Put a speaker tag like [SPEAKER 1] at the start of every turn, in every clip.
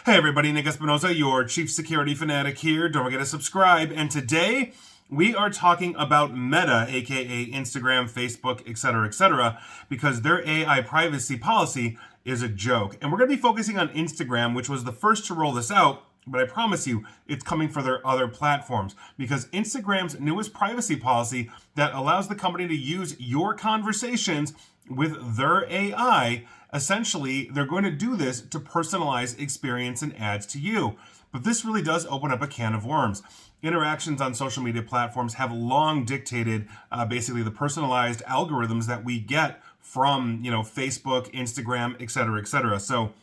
[SPEAKER 1] Hey everybody, Nick Espinosa, your chief security fanatic here. Don't forget to subscribe. And today we are talking about Meta, aka Instagram, Facebook, etc., because their AI privacy policy is a joke. And we're going to be focusing on Instagram, which was the first to roll this out. But I promise you, it's coming for their other platforms because Instagram's newest privacy policy that allows the company to use your conversations with their AI, essentially, they're going to do this to personalize experience and ads to you. But this really does open up a can of worms. Interactions on social media platforms have long dictated basically the personalized algorithms that we get from, Facebook, Instagram, etc. So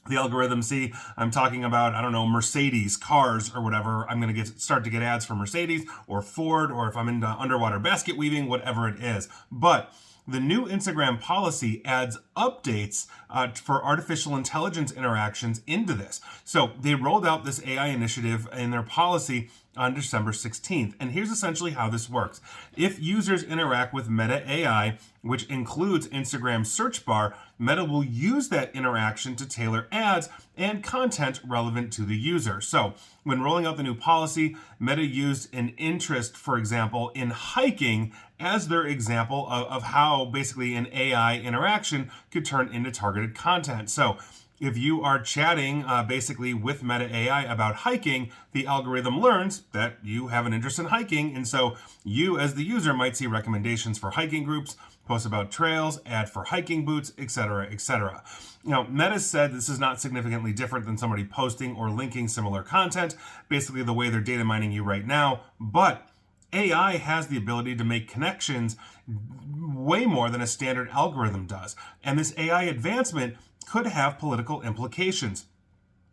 [SPEAKER 1] the algorithm, see, I'm talking about, I don't know, Mercedes cars or whatever. I'm going to start to get ads for Mercedes or Ford, or if I'm into underwater basket weaving, whatever it is. But the new Instagram policy adds updates for artificial intelligence interactions into this. So they rolled out this AI initiative in their policy on December 16th. And here's essentially how this works. If users interact with Meta AI, which includes Instagram's search bar, Meta will use that interaction to tailor ads and content relevant to the user. So when rolling out the new policy, Meta used an interest, for example, in hiking as their example of how basically an AI interaction could turn into targeted content. So if you are chatting basically with Meta AI about hiking, the algorithm learns that you have an interest in hiking. And so you as the user might see recommendations for hiking groups, posts about trails, ad for hiking boots, etc. Meta said this is not significantly different than somebody posting or linking similar content, basically the way they're data mining you right now. But AI has the ability to make connections way more than a standard algorithm does. And this AI advancement could have political implications.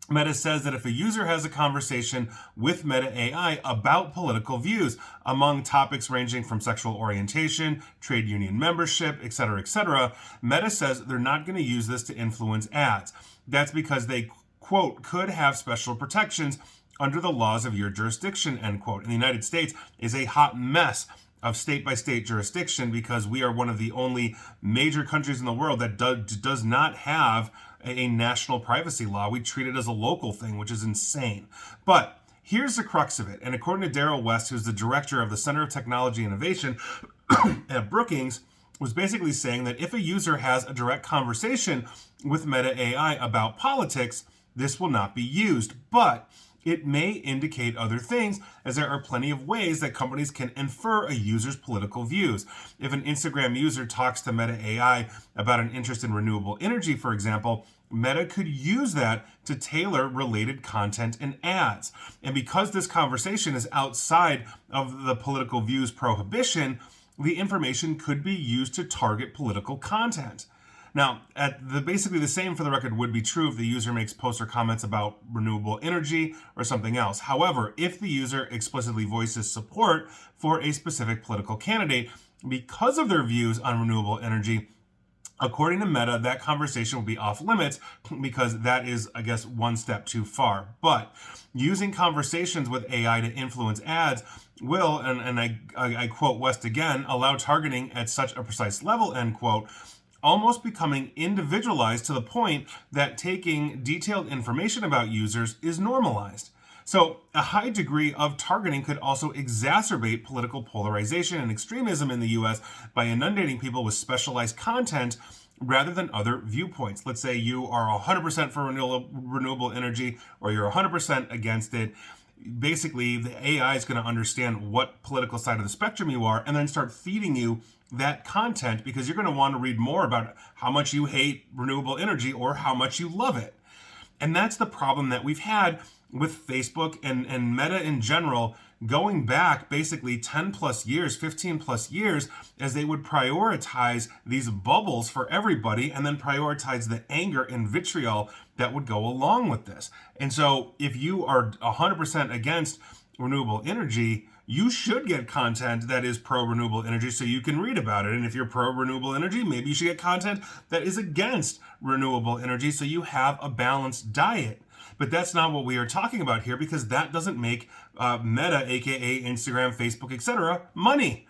[SPEAKER 1] Meta says that if a user has a conversation with Meta AI about political views among topics ranging from sexual orientation, trade union membership, etc., Meta says they're not going to use this to influence ads. That's because they, quote, could have special protections under the laws of your jurisdiction, end quote. And the United States is a hot mess of state-by-state jurisdiction because we are one of the only major countries in the world that does not have a national privacy law. We treat it as a local thing, which is insane. But here's the crux of it. And according to Daryl West, who's the director of the Center of Technology Innovation at Brookings, was basically saying that if a user has a direct conversation with Meta AI about politics, this will not be used. But it may indicate other things, as there are plenty of ways that companies can infer a user's political views. If an Instagram user talks to Meta AI about an interest in renewable energy, for example, Meta could use that to tailor related content and ads. And because this conversation is outside of the political views prohibition, the information could be used to target political content. Now, basically the same for the record would be true if the user makes posts or comments about renewable energy or something else. However, if the user explicitly voices support for a specific political candidate because of their views on renewable energy, according to Meta, that conversation will be off limits because that is, I guess, one step too far. But using conversations with AI to influence ads will, and I quote West again, allow targeting at such a precise level, end quote, almost becoming individualized to the point that taking detailed information about users is normalized. So a high degree of targeting could also exacerbate political polarization and extremism in the US by inundating people with specialized content rather than other viewpoints. Let's say you are 100% for renewable energy or you're 100% against it. Basically, the AI is going to understand what political side of the spectrum you are and then start feeding you that content because you're going to want to read more about how much you hate renewable energy or how much you love it. And that's the problem that we've had with Facebook and Meta in general going back basically 10 plus years, 15 plus years, as they would prioritize these bubbles for everybody and then prioritize the anger and vitriol that would go along with this. And so if you are 100% against renewable energy, you should get content that is pro-renewable energy so you can read about it. And if you're pro-renewable energy, maybe you should get content that is against renewable energy so you have a balanced diet. But that's not what we are talking about here because that doesn't make Meta, aka Instagram, Facebook, etc., money.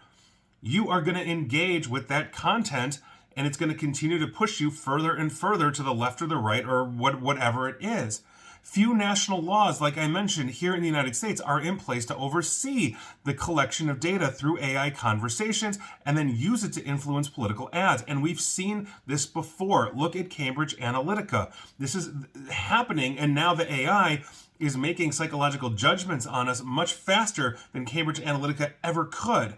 [SPEAKER 1] You are going to engage with that content and it's going to continue to push you further and further to the left or the right or whatever it is. Few national laws, like I mentioned, here in the United States are in place to oversee the collection of data through AI conversations and then use it to influence political ads. And we've seen this before. Look at Cambridge Analytica. This is happening, and now the AI is making psychological judgments on us much faster than Cambridge Analytica ever could.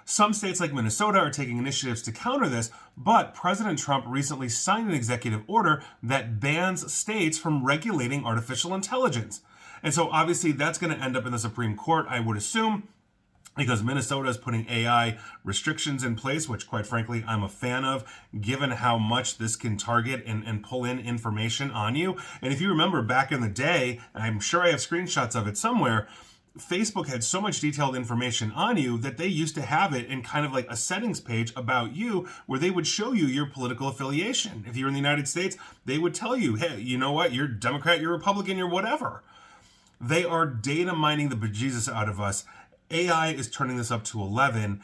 [SPEAKER 1] Some states like Minnesota are taking initiatives to counter this, but President Trump recently signed an executive order that bans states from regulating artificial intelligence. And so obviously that's going to end up in the Supreme Court, I would assume, because Minnesota is putting AI restrictions in place, which quite frankly I'm a fan of, given how much this can target and pull in information on you. And if you remember back in the day, and I'm sure I have screenshots of it somewhere, Facebook had so much detailed information on you that they used to have it in kind of like a settings page about you where they would show you your political affiliation. If you're in the United States, they would tell you, hey, you know what, you're Democrat, you're Republican, you're whatever. They are data mining the bejesus out of us. AI is turning this up to 11.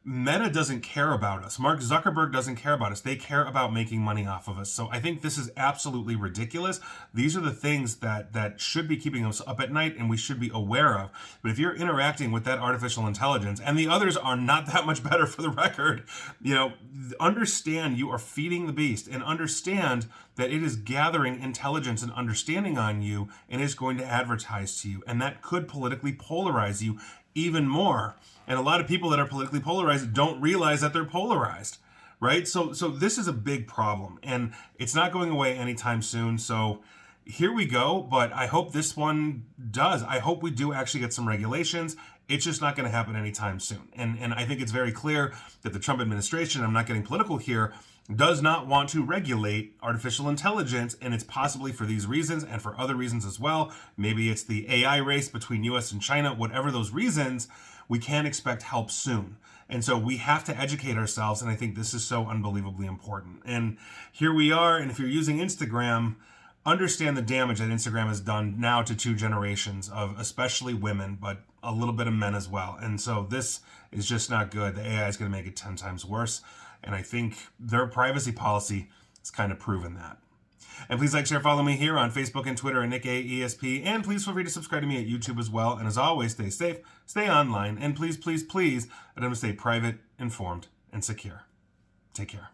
[SPEAKER 1] Meta doesn't care about us. Mark Zuckerberg doesn't care about us. They care about making money off of us. So I think this is absolutely ridiculous. These are the things that should be keeping us up at night and we should be aware of. But if you're interacting with that artificial intelligence, and the others are not that much better for the record, understand you are feeding the beast, and understand that it is gathering intelligence and understanding on you and is going to advertise to you. And that could politically polarize you even more. And a lot of people that are politically polarized don't realize that they're polarized, right? So this is a big problem, and it's not going away anytime soon. So here we go, but I hope this one does. I hope we do actually get some regulations. It's just not going to happen anytime soon. And I think it's very clear that the Trump administration, I'm not getting political here, does not want to regulate artificial intelligence, and it's possibly for these reasons and for other reasons as well. Maybe it's the AI race between US and China, whatever those reasons, we can expect help soon. And so we have to educate ourselves, and I think this is so unbelievably important. And here we are, and if you're using Instagram, understand the damage that Instagram has done now to 2 generations of especially women, but a little bit of men as well. And so this is just not good. The AI is going to make it 10 times worse. And I think their privacy policy has kind of proven that. And please like, share, follow me here on Facebook and Twitter at NickAESP. And please feel free to subscribe to me at YouTube as well. And as always, stay safe, stay online, and please, please, please, let them stay private, informed, and secure. Take care.